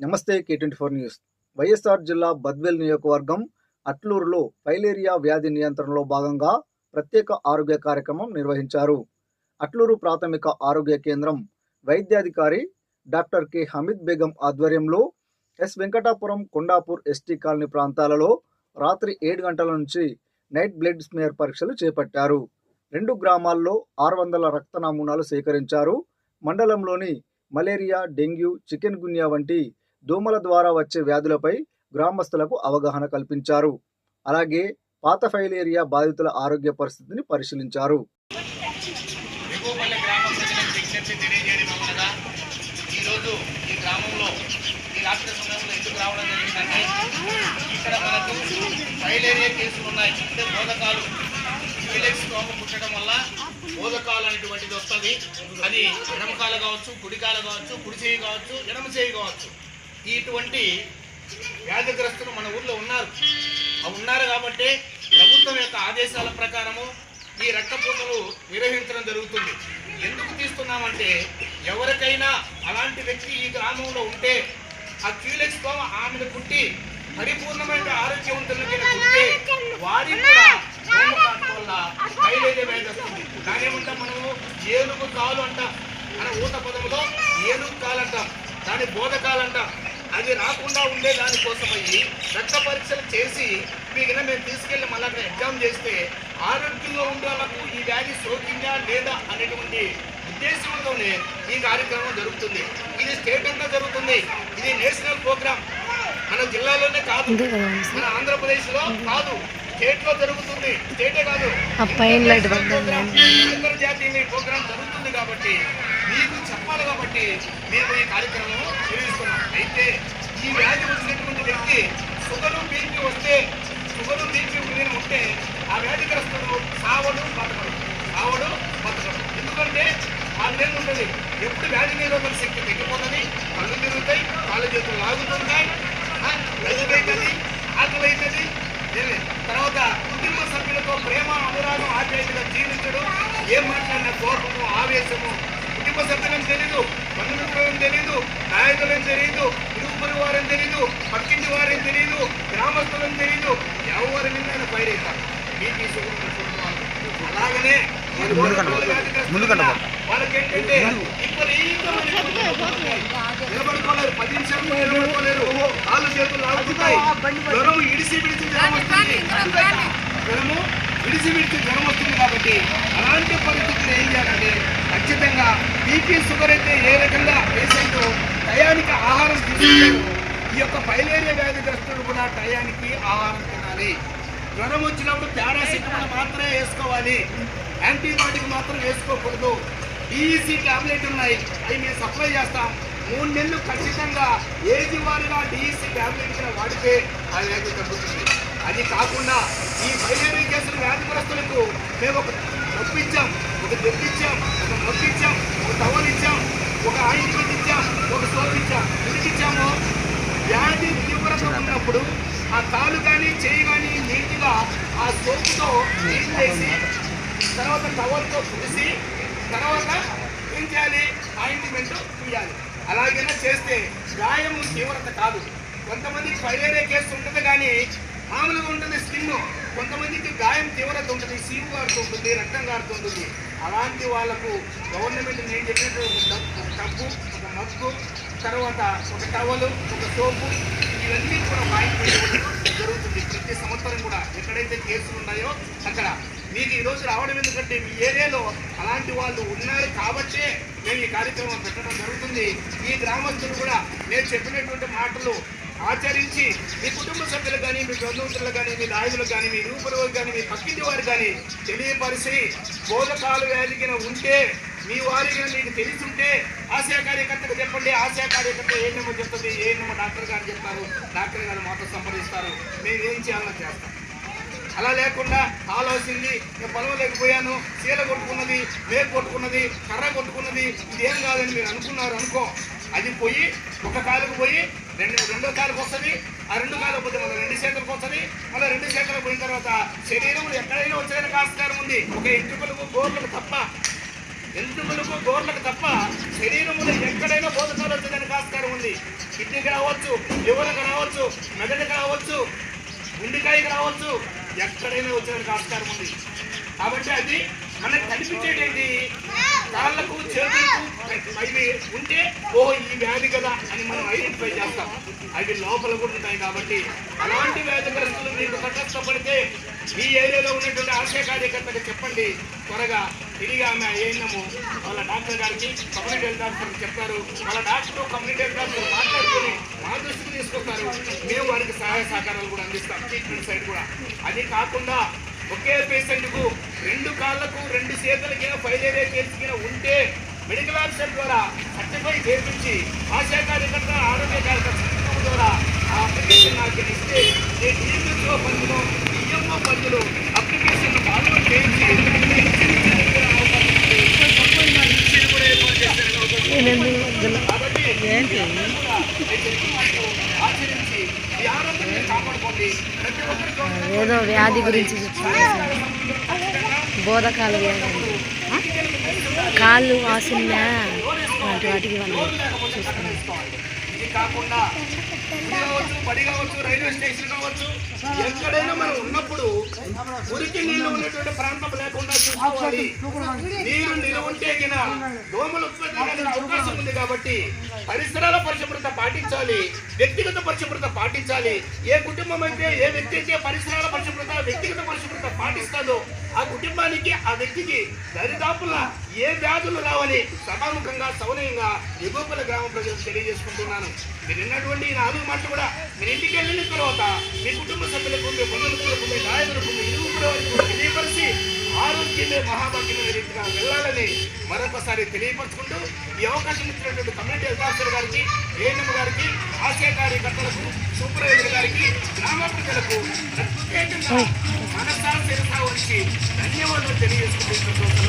నమస్తే K24 news. YSR జిల్లా బద్వేల్ నియోజకవర్గం అట్లూరులో ఫైలేరియా వ్యాధి నియంత్రణలో భాగంగా ప్రత్యేక ఆరోగ్య కార్యక్రమం నిర్వహించారు. అట్లూరు ప్రాథమిక ఆరోగ్య కేంద్రం వైద్యాధికారి డాక్టర్ కె హమీద్ బేగం ఆధ్వర్యంలో S Venkatapuram Kondapur ST colony ప్రాంతాలలో రాత్రి 7 గంటల నుంచి నైట్ బ్లడ్ స్మియర్ పరీక్షలు చేపట్టారు. 2 గ్రామాల్లో 600 రక్త నమూనాలు సేకరించారు. మండలంలోని మలేరియా, డెంగ్యూ, చికెన్ గున్యా వంటి దోమల ద్వారా వచ్చే వ్యాధులపై గ్రామస్తులకు అవగాహన కల్పించారు. అలాగే పాత ఫైలేరియా బాధితుల ఆరోగ్య పరిస్థితిని పరిశీలించారు. పుట్టడం వల్ల బోధకాలు అనేటువంటిది వస్తుంది. అది ఎడమకాలు కావచ్చు, కుడికాలు కావచ్చు, కుడి చేయి కావచ్చు, ఎడమ చేయి కావచ్చు. ఇటువంటి వ్యాధిగ్రస్తులు మన ఊర్లో ఉన్నారు కాబట్టి ప్రభుత్వం యొక్క ఆదేశాల ప్రకారము ఈ రక్తపోతలు నిర్వహించడం జరుగుతుంది. ఎందుకు తీస్తున్నామంటే ఎవరికైనా అలాంటి వ్యక్తి ఈ గ్రామంలో ఉంటే ఆ క్యూలెక్స్ దోమ ఆమెను కుట్టి పరిపూర్ణమైన ఆరోగ్యవంతులకి ఉంటే వారికి కూడా వల్ల ఫైలేరియా వ్యాధి వస్తుంది. దాని ఏమంటాం మనము ఏనుగు కాలు అంటాం. మన ఊత పదంలో ఏనుగు కాలు అంటాం, దాని బోధకాలు అంటాం. అది రాకుండా ఉండే దానికోసమయ్యి రక్త పరీక్షలు చేసి మీకు మేము తీసుకెళ్ళి మళ్ళీ అక్కడ ఎగ్జామ్ చేస్తే ఆరోగ్యంగా ఉండే వాళ్ళకు ఈ వ్యాధి సోకిందా లేదా అనేటువంటి ఉద్దేశంతోనే ఈ కార్యక్రమం జరుగుతుంది. ఇది స్టేట్ అంతా జరుగుతుంది. ఇది నేషనల్ ప్రోగ్రామ్. మన జిల్లాలోనే కాదు, మన ఆంధ్రప్రదేశ్లో కాదు, స్టేట్ లో జరుగుతుంది. స్టేటే కాదు, అంతర్జాతీయ ప్రోగ్రామ్ జరుగుతుంది. కాబట్టి మీకు చెప్పాలి కాబట్టి మేము ఈ కార్యక్రమం నిర్వహిస్తున్నాం. అయితే ఈ వ్యాధి వచ్చినటువంటి వ్యక్తి షుగరు బీపీ ఉంటే ఆ వ్యాధిగ్రస్తుడు సావడు బతకడు. ఎందుకంటే వాళ్ళేం ఉంటుంది, ఎప్పుడు వ్యాధి నిరోధక శక్తి తగ్గిపోతుంది, కళ్ళు తిరుగుతాయి, కాళ్ళు చేతులు లాగుతుంటాయి, అవుతుంది, ఆకలి అవుతుంది. తర్వాత కుటుంబ సభ్యులతో ప్రేమ, అనురాగం, ఆప్యాయతగా జీవించడం, ఏం మాట్లాడిన కోపము, ఆవేశము, కుటుంబ సభ్యులని తెలీదు, బంధుమిత్రులని తెలీదు, నాయకులని తెలీదు, ఇరుగు వారని తెలీదు, పక్కింటి వారని తెలీదు, గ్రామస్తులని తెలీదు, ఎవరి మీద పైరేస్తారు. అలాగనే వాళ్ళకి ఏంటంటే నిలబడుకోలేరు, 10 నిమిషాలు నిలబడుకోలేరు, కాళ్ళు చేతులు లాగుతున్నాయి, జ్వరం ఇడిసి విడిచి జ్వరం వస్తుంది. కాబట్టి అలాంటి పరిస్థితులు ఏం చేయాలంటే ఖచ్చితంగా బీపీ, షుగర్ అయితే ఏ రకంగా పేషెంట్ టయానికి ఆహారం తీసుకుంటారు, ఈ యొక్క ఫైలేరియా వ్యాధిగ్రస్తులు కూడా టయానికి ఆహారం తినాలి. జ్వరం వచ్చినప్పుడు పారాసిటమాల్ మాత్రమే వేసుకోవాలి, యాంటీబయాటిక్ మాత్రం వేసుకోకూడదు. డిఈసి టాబ్లెట్ ఉన్నాయి, అవి మేము సప్లై చేస్తాం. 3 నెలలు ఖచ్చితంగా ఏజ్ వారిగా డిఈసి టాబ్లెట్ వాడితే ఆ వ్యాధి తగ్గుతుంది. అది కాకుండా ఈ ఫైలేరియా కేసుల వ్యాధిగ్రస్తులకు మేము ఒక నొప్పించాం, ఒక తెప్పించాం, ఒక నొప్పించాం, ఒక టవల్ ఇచ్చాం, ఒక ఆయింట్మెంట్ ఇచ్చాం, ఒక సోప్ ఇచ్చాం. ఎందుకిచ్చాము? వ్యాధి తీవ్రత ఉన్నప్పుడు ఆ కాలు కానీ చేయి కానీ నీట్గా ఆ సోపుతో క్లీన్ చేసి తర్వాత టవల్తో పులిసి తర్వాత ఏం చేయాలి, ఆయింట్మెంట్ తీయాలి. అలాగైనా చేస్తే గాయం తీవ్రత కాదు. కొంతమందికి ఫైలేరియా కేసు ఉంటుంది కానీ మామూలుగా ఉంటుంది స్కిన్, కొంతమందికి గాయం తీవ్రత ఉంటుంది, సీము కారుతుంటుంది, రక్తం కారుతుంటుంది. అలాంటి వాళ్ళకు గవర్నమెంట్ నేను చెప్పినట్టు ఒక టబ్బు, ఒక మగ్గు, తర్వాత ఒక టవలు, ఒక సోపు, ఇవన్నీ కూడా జరుగుతుంది. ప్రతి సంవత్సరం కూడా ఎక్కడైతే కేసులు ఉన్నాయో అక్కడ మీకు ఈరోజు రావడం ఎందుకంటే మీ ఏరియాలో అలాంటి వాళ్ళు ఉన్నారు కాబట్టే మేము ఈ కార్యక్రమం పెట్టడం జరుగుతుంది. ఈ గ్రామస్తులు కూడా నేను చెప్పినటువంటి మాటలు ఆచరించి మీ కుటుంబ సభ్యులు కానీ, మీ బంధువులు కానీ, మీ నాయకులు కానీ, మీ రూపరువులు కానీ, మీ పక్కింటి వారు కానీ తెలియపరిచి బోధకాలు వ్యాధికిన ఉంటే మీ వారిగా మీకు తెలిసింటే ఆశా కార్యకర్తకు చెప్పండి. ఆశా కార్యకర్త ఏ నెంబర్ చెప్తుంది, ఏ నెంబర్ డాక్టర్ గారు చెప్తారు, డాక్టర్ గారు మాతో సంప్రదిస్తారు, మేము ఏం చేయాలో చేస్తాం. అలా లేకుండా కావాల్సింది నేను పొలం లేకపోయాను, చీల కొట్టుకున్నది, మేకు కొట్టుకున్నది, కర్ర కొట్టుకున్నది, ఇదేం కాదని మీరు అనుకున్నారు అనుకో, అది పోయి ఒక కాలుకు పోయి రెండో కాలుకు వస్తుంది, ఆ 2 కాలు పోతే మళ్ళీ 2 చేతులకు వస్తుంది, మళ్ళీ 2 చేతులకు పోయిన తర్వాత శరీరం ఎక్కడైనా వచ్చేదానికి ఆస్కారం ఉంది, ఒక ఎంట్రుకలకు గోర్లకు తప్ప. ఎంటుకలకు గోర్లకు తప్ప శరీరములో ఎక్కడైనా బోధకాలు వచ్చేదానికి ఆస్కారం ఉంది. కిడ్నీకి రావచ్చు, లివర్కి రావచ్చు, మెదడుకి రావచ్చు, గుండెకాయకి రావచ్చు, ఎక్కడైనా వచ్చేదానికి ఆస్కారం ఉంది. కాబట్టి అది మనకు కనిపించేటేంటి, కాళ్ళకు చేతులకు అవి ఉంటే ఓహో ఈ వ్యాధి కదా అని మనం ఐడెంటిఫై చేస్తాం. అవి లోపల కూడా ఉంటాయి. కాబట్టి అలాంటి వ్యాధిగ్రస్తులు మీకు తటస్థపడితే ఈ ఏరియాలో ఉన్నటువంటి ఆశయ కార్యకర్తకు చెప్పండి. త్వరగా తిరిగి ఆమె ఏమైనాము వాళ్ళ డాక్టర్ గారికి, కమ్యూనిటీ హెల్త్ డాక్టర్కి చెప్తారు. వాళ్ళ డాక్టర్ కమ్యూనిటీ హెల్త్ డాక్టర్ మాట్లాడుకొని మా దృష్టికి తీసుకొస్తారు. మేము వారికి సహాయ సహకారాలు కూడా అందిస్తాం, ట్రీట్మెంట్ సైడ్ కూడా. అది కాకుండా ఒకే పేషెంట్కు 2 కాళ్ళకు 2 చేతులకి ఫైలేరియా కేసుకి ఉంటే మెడికల్ ఆఫీసర్ ద్వారా సర్టిఫై చేయించి ఆశా కార్యకర్త, ఆరోగ్య కార్యకర్త ద్వారా ఆ అప్లికేషన్ నాకు ఇస్తే నేను DMO పరిధిలో DMO పరిధిలో అప్లికేషన్ ఫార్వర్డ్ చేయించి కూడా ఏర్పాటు చేస్తాను. కాబట్టి ఆచరించి ఈ ఆరోగ్యాన్ని కాపాడుకోండి. ప్రతి ఒక్కరికి ఏదో వ్యాధి గురించి బోధకాల వ్యాధి, కాళ్ళు వాసినా అలాంటి వాటికి వాళ్ళు చూస్తున్నారు. ఇది కాకుండా కావచ్చు, బడి కావచ్చు, రైల్వే స్టేషన్ కావచ్చు, ఎక్కడైనా మనం ఉన్నప్పుడు మురికి నీళ్లు ఉన్నటువంటి ప్రాంతం లేకుండా చూసుకోవాలి. నీరు నిలువ ఉంటే గిన దోమలు ఉత్పత్తి అయ్యే అవకాశం ఉంది. కాబట్టి పరిసరాల పరిశుభ్రత పాటించాలి, వ్యక్తిగత పరిశుభ్రత పాటించాలి. ఏ కుటుంబం అయితే, ఏ వ్యక్తి అయితే పరిసరాల పరిశుభ్రత, వ్యక్తిగత పరిశుభ్రత పాటిస్తాడో ఆ కుటుంబానికి, ఆ వ్యక్తికి దరిదాపుల ఏ వ్యాధులు రావని సభాముఖంగా సౌనయంగా ఎగుపల గ్రామ ప్రజలకు తెలియజేసుకుంటున్నాను. మీరు విన్నటువంటి ఈ 4 మాటలు కూడా మీరు ఇంటికి వెళ్ళిన తర్వాత మీ కుటుంబ సభ్యులకు, మీ బంధువులకు, మీ నాయకులకు, మీ ఇరువురు తెలియపరిచి ఆరోగ్యమే మహాభాగ్యమైన రీతిగా వెళ్ళాలని మరొకసారి తెలియపరచుకుంటూ ఈ అవకాశం ఇచ్చినటువంటి కమ్యూనిటీ హెల్త్ ఆఫీసర్ గారికి, ఏఎన్ఎం గారికి, ఆశయ కార్యకర్తలకు, సూపర్వైజర్ గారికి, గ్రామ ప్రజలకు ప్రత్యేకంగా మనసా శిరసా వచ్చి ధన్యవాదాలు తెలియజేసుకుంటున్నాను.